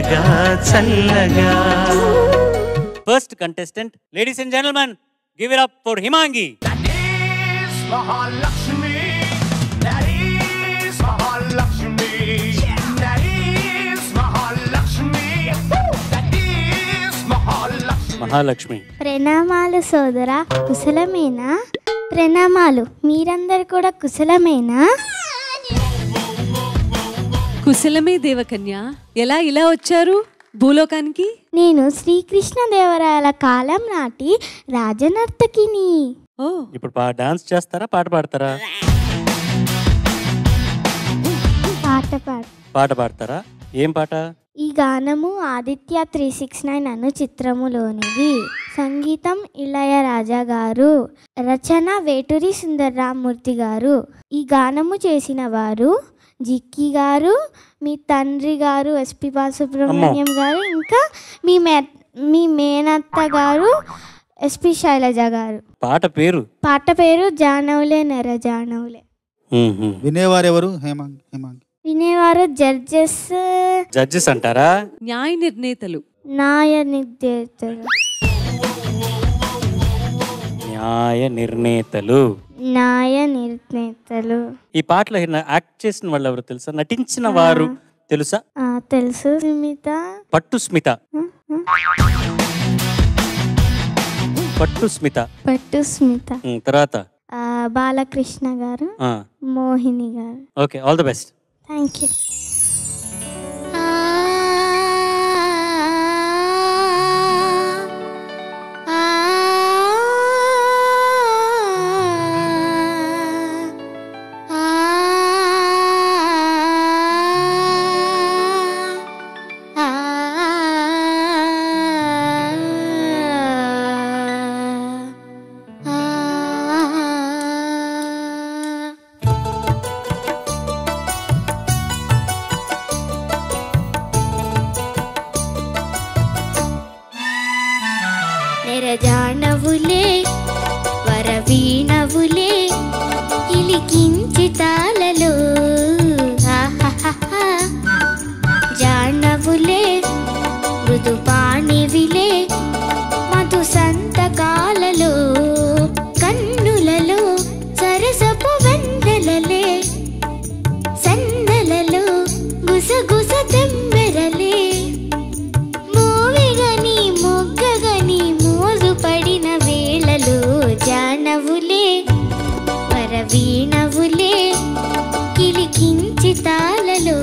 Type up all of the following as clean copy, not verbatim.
చల్లగా చల్లగా. First contestant, ladies and gentlemen, give it up for Himangi. Mahalakshmi, that is Mahalakshmi, that is Mahalakshmi, that is Mahalakshmi. Mahalakshmi. ప్రణామాలు సోదరా, కుశలమేనా? ప్రణామాలు, మీరందరు కూడా కుశలమేనా? కుశలమే దేవకన్య. ఎలా ఇలా వచ్చారు భూలోకానికి? నేను శ్రీకృష్ణదేవరాయల కాలం నాటి రాజనర్తకిని. ఓ, ఇప్పుడు డాన్స్ చేస్తారా, పాట పాడతారా? పాట పాడతారా? ఏం పాట? ఈ గానము ఆదిత్య 369 అను చిత్రములోనిది. సంగీతం ఇళయరాజా గారు, రచన వేటూరి సుందరరామూర్తి గారు. ఈ గానము చేసిన వారు జిక్కి గారు, మీ తండ్రి గారు ఎస్పి బాలసుబ్రహ్మణ్యం గారు, ఇంకా మీ మేనత్త గారు ఎస్పి శైలజ గారు. పాట పేరు జానవులే నెర జానవులే. వినేవారెవరు? వినేవారు జడ్జెస్ అంటారా? న్యాయ నిర్ణేతలు. న్యాయ నిర్ణేతలు. ఈ పాటలో యాక్ట్ చేసిన వాళ్ళు ఎవరు తెలుసా? నటించిన వారు తెలుసా? తెలుసు. పట్టు స్మిత. తర్వాత బాలకృష్ణ గారు, మోహిని గారు. Okay, all the best. Thank you. జానవులే వరవీణవులే ఇలికించి తాళలో, జానవులే మృదుపాణివిలే మధు సంతకాలలో, కన్నులలో సరసపు వెన్నెలలే, సన్నలలో గుసగుస తెమ్మెరలే, మోవిగని మొగ్గగని మోజు పడిన వేళలో, జానవులే వరవీణవులే కిలికించి తాళలో.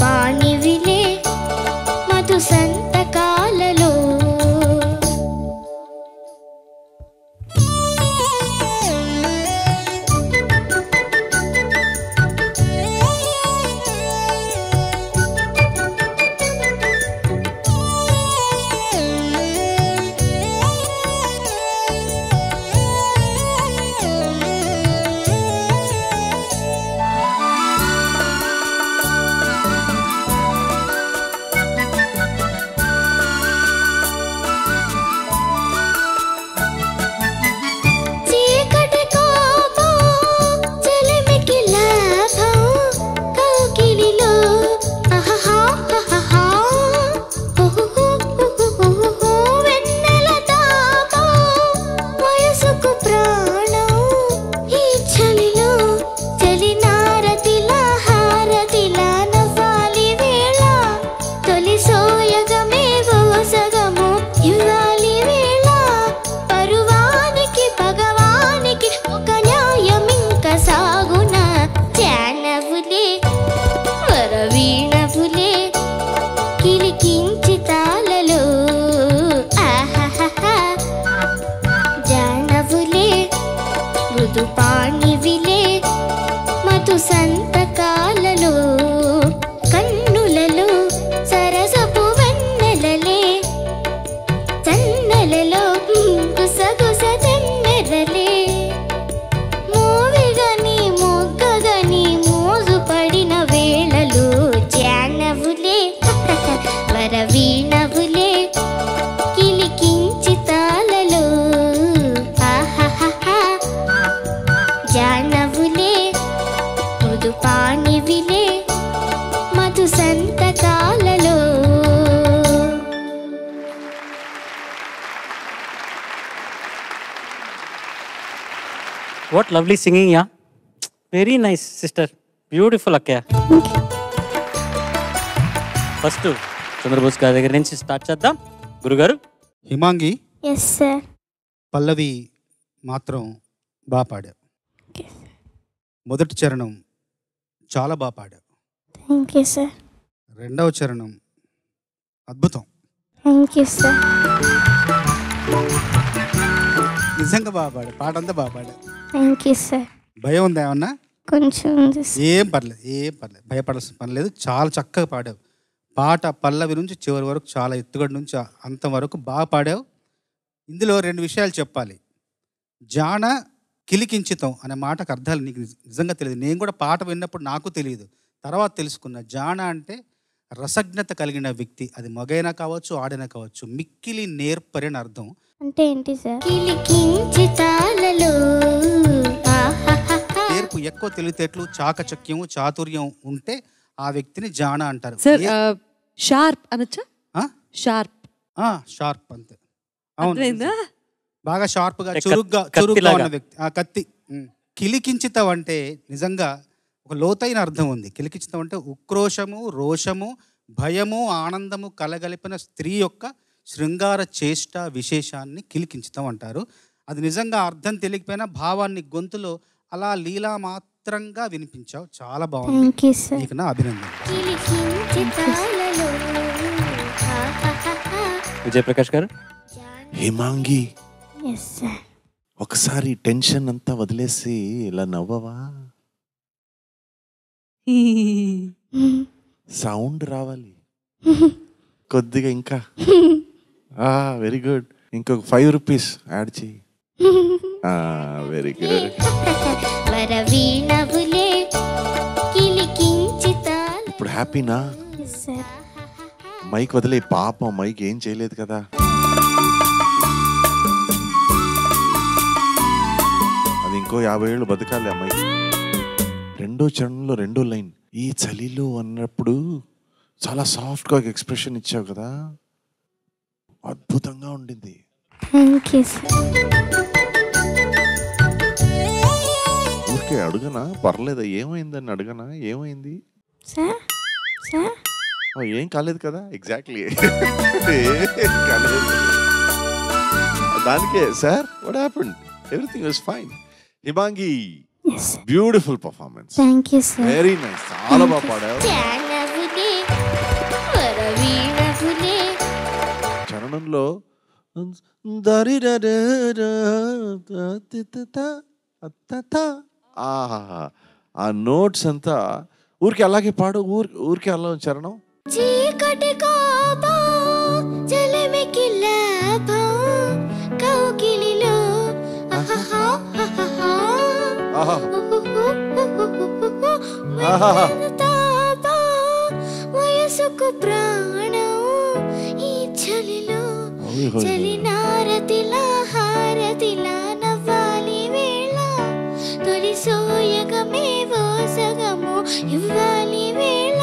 పాణివిలే మధు సంతకాలలో పాణివిలే మధు సంతకాలలో కన్నులలో సరసపు వెన్నెలలే చన్నెలలో గుసగుస తెన్నెలలే మోవిగని మొగ్గగని మోజు పడిన వేళలో జానవులే వరవీణవులే కిలికించి తాళలో జానవులే మృదు పాణివిలే మధు సంతకాలలో What lovely singing, yeah. Very nice, sister. Beautiful, Akkaya. First Chandrabose గారి దగ్గర నుంచి స్టార్ట్ చేద్దాం. గురుగారు. హిమాంగి. Yes sir. పల్లవి మాత్రం బాగా పాడావు. మొదటి చరణం చాలా బాగా పాడావు. Thank you sir. రెండవ చరణం అద్భుతం. Thank you sir. నిజంగా బాగా పాడావు. పాట అంతా బాగా పాడావు. Thank you sir. భయం ఉందా ఏమన్నా? కొంచెం ఉంది సార్. ఏం పర్లేదు భయపడాల్సిన పని లేదు. చాలా చక్కగా పాడావు. పాట పల్లవి నుంచి చివరి వరకు చాలా ఎత్తుగడ నుంచి అంతవరకు బాగా పాడావు. ఇందులో రెండు విషయాలు చెప్పాలి. జాన కిలికించితం అనే మాటకు అర్థాలు నీకు నిజంగా తెలియదు. నేను కూడా పాట విన్నప్పుడు నాకు తెలియదు, తర్వాత తెలుసుకున్నా. జాన అంటే రసజ్ఞత కలిగిన వ్యక్తి. అది మగైనా కావచ్చు, ఆడైనా కావచ్చు. మిక్కిలి నేర్పరి అని అర్థం. అంటే ఏంటి సార్? నేర్పు, ఎక్కువ తెలివితేటలు, చాకచక్యము, చాతుర్యం ఉంటే ఆ వ్యక్తిని జాన అంటారు. సార్ షార్ప్ అనొచ్చా? షార్ప్ షార్ప్ అంతే. అవును, బాగా షార్ప్గా చురుగ్గా ఉన్న వ్యక్తి. కత్తి. కిలికించితం అంటే నిజంగా ఒక లోతైన అర్థం ఉంది. కిలికించితం అంటే ఉక్రోషము, రోషము, భయము, ఆనందము కలగలిపిన స్త్రీ యొక్క శృంగార చేష్ట విశేషాన్ని కిలికించితం అంటారు. అది నిజంగా అర్థం తెలియకపోయినా భావాన్ని గొంతులో అలా లీలా మాత్రంగా వినిపించావు. చాలా బాగుంది. నీకు నా అభినందన. విజయప్రకాష్ గారు. హిమాంగి, ఒకసారి టెన్షన్ అంతా వదిలేసి ఇలా నవ్వవా? సౌండ్ రావాలి కొద్దిగా. ఇంకా వెరీ గుడ్. ఇంకొక 5 రూపీస్ యాడ్ చేయి. Very good. ఇప్పుడు హ్యాపీనా? మైక్ వదిలే. పాపం మైక్ ఏం చేయలేదు కదా. అది ఇంకో 50 ఏళ్ళు బతకాలి ఆ మైక్. రెండో చరణంలో రెండో లైన్ ఈ చలిలో అన్నప్పుడు చాలా సాఫ్ట్గా ఎక్స్ప్రెషన్ ఇచ్చావు కదా, అద్భుతంగా ఉండింది. ఊరికే అడుగనా? పర్లేదా? ఏమైందని అడగనా? ఏమైంది? ఏం కాలేదు కదా. ఎగ్జాక్ట్లీ దానికే sir what happened, everything was fine. Himangi, beautiful performance. Thank you sir. Very nice. చాలా బాగా పాడావు. చరణంలో ఆ నోట్స్ అంతా ఊరికి అలాగే పాడు, ఊరికి అలా చరణం. చీకటి కోపా చలమికి లాభా కౌగిలిలో ఆహా తాపా వయసుకు ప్రాణం ఈ చలిలో చలినారతిలా హారతిలా నవ్వాలి వేళ తొలి సోయగమే సగము ఇవ్వాలి వేళ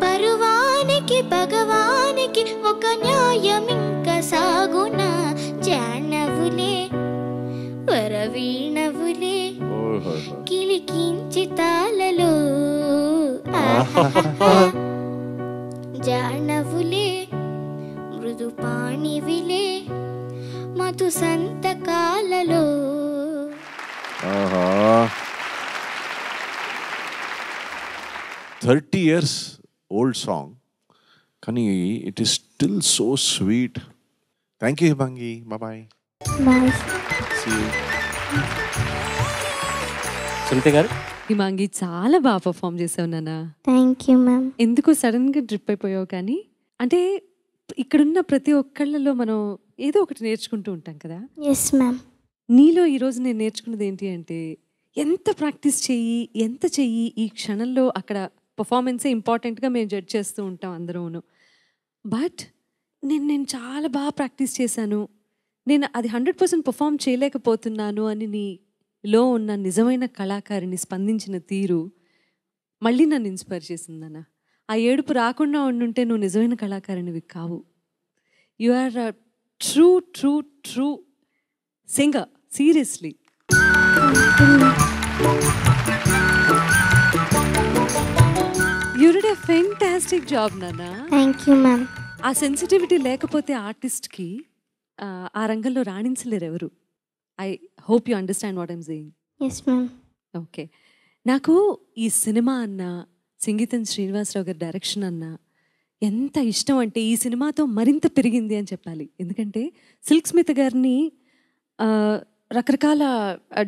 పరువానికి భగవానికి ఒక న్యాయం ఇంకా సాగున జానవులే వరవీణవులే కిలికించి తాళలో జానవులే మృదు పాణివిలే మధు సంతకాలలో. 30 years old song, కానీ it is still so sweet. Thank you Himangi. Bye bye. Bye. See you. Sunitha గారు, హిమాంగి చాలా బాగా పర్ఫామ్ చేసావు నాన్న. Thank you ma'am. ఎందుకు సడన్గా డ్రిప్ అయిపోయావు? కానీ అంటే ఇక్కడున్న ప్రతి ఒక్కళ్ళలో మనం ఏదో ఒకటి నేర్చుకుంటూ ఉంటాం కదా. Yes ma'am. నీలో ఈరోజు నేను నేర్చుకున్నది ఏంటి అంటే, ఎంత ప్రాక్టీస్ చెయ్యి, ఎంత చెయ్యి, ఈ క్షణంలో అక్కడ పర్ఫార్మెన్సే ఇంపార్టెంట్గా మేము జడ్జ్ చేస్తూ ఉంటాం అందరూను. బట్ నేను చాలా బాగా ప్రాక్టీస్ చేశాను, నేను అది 100% పర్ఫామ్ చేయలేకపోతున్నాను అని నీలో ఉన్న నిజమైన కళాకారిని స్పందించిన తీరు మళ్ళీ నన్ను ఇన్స్పైర్ చేసిందన్న. ఆ ఏడుపు రాకుండా ఉండుంటే నువ్వు నిజమైన కళాకారినివి కావు. You are a true true true singer, seriously. You did a fantastic job, Nana. Thank you, ma'am. ఆ సెన్సిటివిటీ లేకపోతే ఆర్టిస్ట్కి ఆ రంగంలో రాణించలేరు ఎవరు. I hope you understand what I'm saying. Yes ma'am. Okay, నాకు ఈ సినిమా అన్న, సంగీతం శ్రీనివాసరావు గారి డైరెక్షన్ అన్న ఎంత ఇష్టం అంటే ఈ సినిమాతో మరింత పెరిగింది అని చెప్పాలి. ఎందుకంటే సిల్క్ స్మిత్ గారిని రకరకాల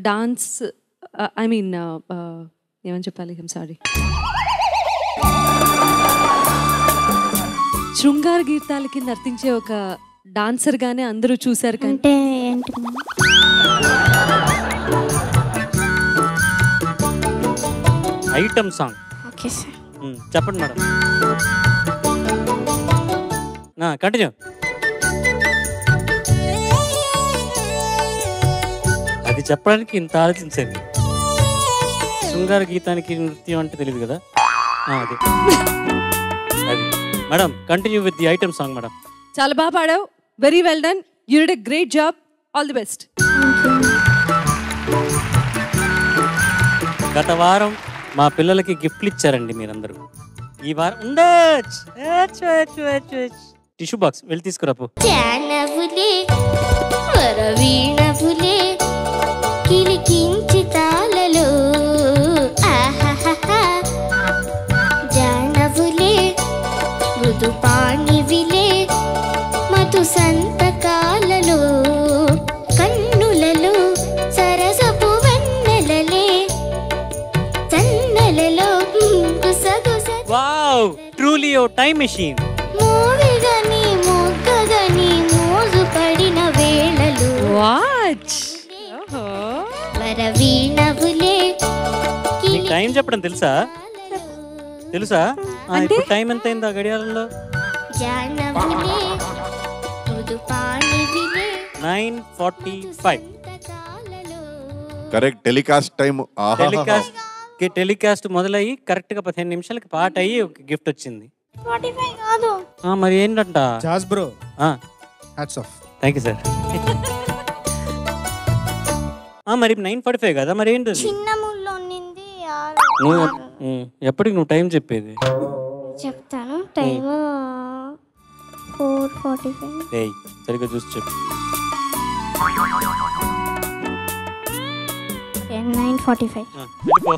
డాన్స్, ఐ మీన్ ఏమని చెప్పాలి, ఐమ్ సారీ, శృంగార గీతాలకి నర్తించే ఒక డాన్సర్ గానే అందరూ చూశారు. అంటే ఏంటి? Item song. Okay sir. చెప్పండి మేడం. కంటిన్యూ. అది చెప్పడానికి ఇంత ఆలోచించండి. శృంగార గీతానికి నృత్యం అంటే తెలియదు కదా. అది అది madam, continue with the item song madam. చాలా బాగా పాడావు, very well done, you did a great job, all the best. గత వారం మా పిల్లలకి గిఫ్ట్లు ఇచ్చారండి మీరందరూ. ఈ వారం ఉండొచ్చు టిష్యూ బాక్స్ వెళ్ళి తీసుకురాపు. జానవులే వరవీణవులే కిలికించి తాళలో ఆహాహా జానవులే మృదు పాణివిలే మధు సంతకాలలో కన్నులలో సరసపు వెన్నెలలే చన్నెలలో గుసగుస. వావ్, ట్రూలీ ఓ టైమ్ మెషిన్. మోవిగని మొగ్గగని మోజు పడిన వేళలు వాచ్ వరవీణవులే నీకు టైం చెప్పడం తెలుసా? తెలుసా? ఇప్పుడు టైం ఎంత అయింది ఆ గడియారంలో? జానవులే మృదు పాణివిలే 9:45. Correct telecast time. టెలికాస్ట్ మొదలయ్యి కరెక్ట్గా 15 నిమిషాలకి పాట అయ్యి ఒక గిఫ్ట్ వచ్చింది. 45 కాదు. మరి ఏంటంట? Jazz bro, hats off. Thank you sir. మరి 9:45 కదా, మరి ఏంటి? చిన్న ముళ్ళు ఉన్నింది. ఎప్పటికి నువ్వు టైం చెప్పేది? చెప్తాను టైం 4:45. సరిగ్గా చూసి చెప్పు. 9:45. వెళ్ళిపో.